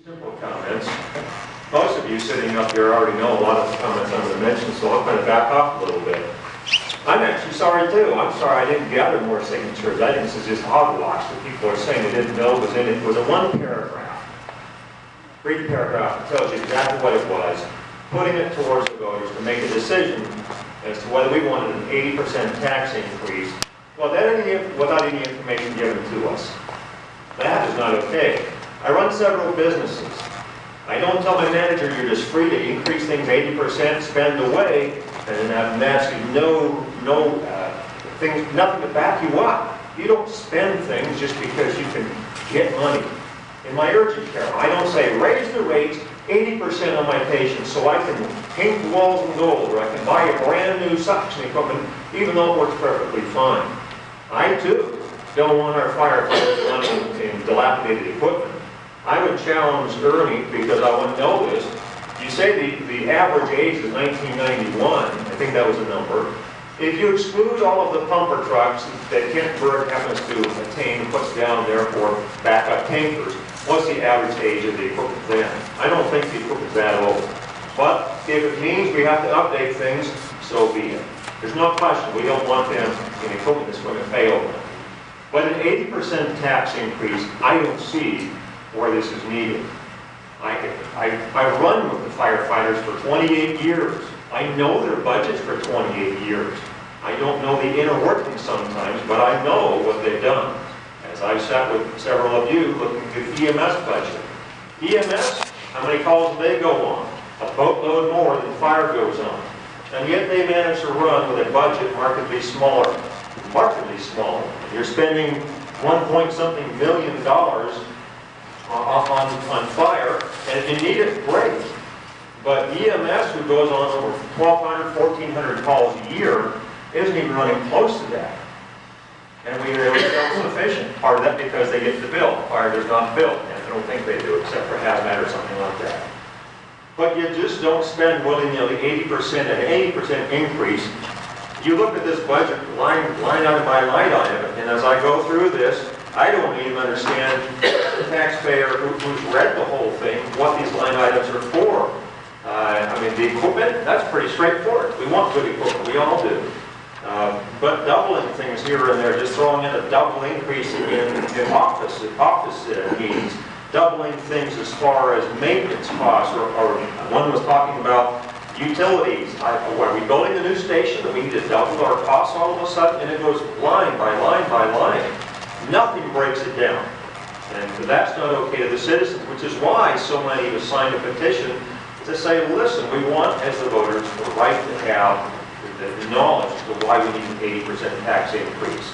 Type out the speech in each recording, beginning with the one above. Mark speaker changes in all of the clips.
Speaker 1: Simple comments. Most of you sitting up here already know a lot of the comments I'm going to mention, so I'm going to back off a little bit. I'm actually sorry too. I'm sorry I didn't gather more signatures. I think this is just hogwash that people are saying they didn't know was in it. It was a one paragraph. Read the paragraph. It tells you exactly what it was, putting it towards the voters to make a decision as to whether we wanted an 80% tax increase without any information given to us. That is not okay. I run several businesses. I don't tell my manager you're just free to increase things 80%, spend away, and have absolutely nothing to back you up. You don't spend things just because you can get money. In my urgent care, I don't say raise the rates 80% on my patients so I can paint the walls in gold, or I can buy a brand new suction equipment, even though it works perfectly fine. I too don't want our firefighters running in dilapidated equipment. I would challenge Ernie, because I want to know this. You say the average age is 1991. I think that was the number. If you exclude all of the pumper trucks that Kentburg happens to attain and puts down there for backup tankers, what's the average age of the equipment then? I don't think the equipment's that old. But if it means we have to update things, so be it. There's no question we don't want them in equipment that's going to fail. But an 80% tax increase, I don't see where this is needed. I run with the firefighters for 28 years. I know their budgets for 28 years. I don't know the inner workings sometimes, but I know what they've done. As I've sat with several of you looking at the EMS budget. EMS, how many calls do they go on? A boatload more than fire goes on. And yet they manage to run with a budget markedly smaller. Markedly smaller. You're spending $1.something million on fire, and if you need it, great. But EMS, who goes on over 1,200, 1,400 calls a year, isn't even running close to that. And they're self-sufficient. Part of that because they get the bill. Fire does not bill, and I don't think they do, except for hazmat or something like that. But you just don't spend willy-nilly 80%, an 80% increase. You look at this budget line item by line item, and as I go through this, I don't even understand the taxpayer who's read the whole thing, what these line items are for. I mean, the equipment, that's pretty straightforward. We want good equipment, we all do. But doubling things here and there, just throwing in a double increase in office needs, doubling things as far as maintenance costs, or one was talking about utilities. Are we building a new station that we need to double our costs all of a sudden? And it goes line by line by line. Nothing breaks it down. And that's not okay to the citizens, which is why so many have signed a petition to say, listen, we want, as the voters, the right to have the knowledge of why we need an 80% tax increase.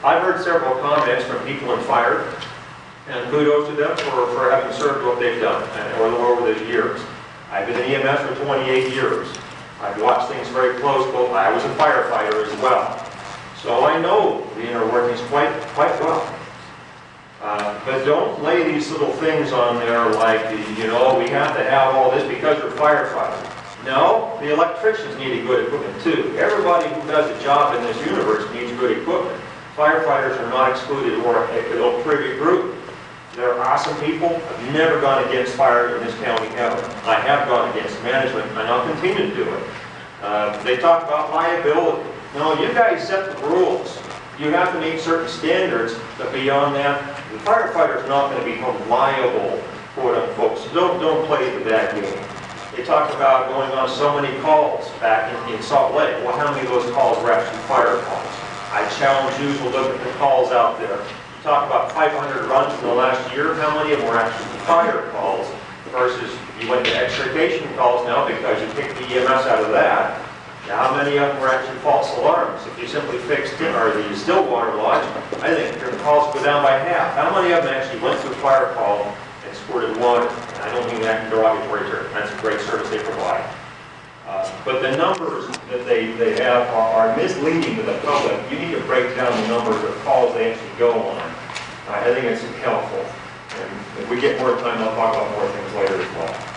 Speaker 1: I've heard several comments from people in fire, and kudos to them for having served what they've done over those years. I've been in EMS for 28 years. I've watched things very close. I was a firefighter as well. So I know the inner workings quite well. But don't lay these little things on there like, we have to have all this because we're firefighters. No, the electricians need good equipment too. Everybody who does a job in this universe needs good equipment. Firefighters are not excluded or a little trivia group. They're awesome people. I've never gone against fire in this county ever. I have gone against management, and I'll continue to do it. They talk about liability. No, you guys set the rules. You have to meet certain standards, but beyond that, the firefighter's not going to be held liable, quote unquote. So don't play that game. They talk about going on so many calls back in Salt Lake. Well, how many of those calls were actually fire calls? I challenge you to look at the calls out there. You talk about 500 runs in the last year. How many of them were actually fire calls versus you went to extrication calls now because you picked the EMS out of that? Now, how many of them were actually false alarms? If you simply fixed the still water lodge, I think your calls go down by half. How many of them actually went to a fire call and squirted water? And I don't mean that in derogatory terms. That's a great service they provide. But the numbers that they have are misleading to the public. You need to break down the numbers of calls they actually go on. I think it's helpful. And if we get more time, I'll talk about more things later as well.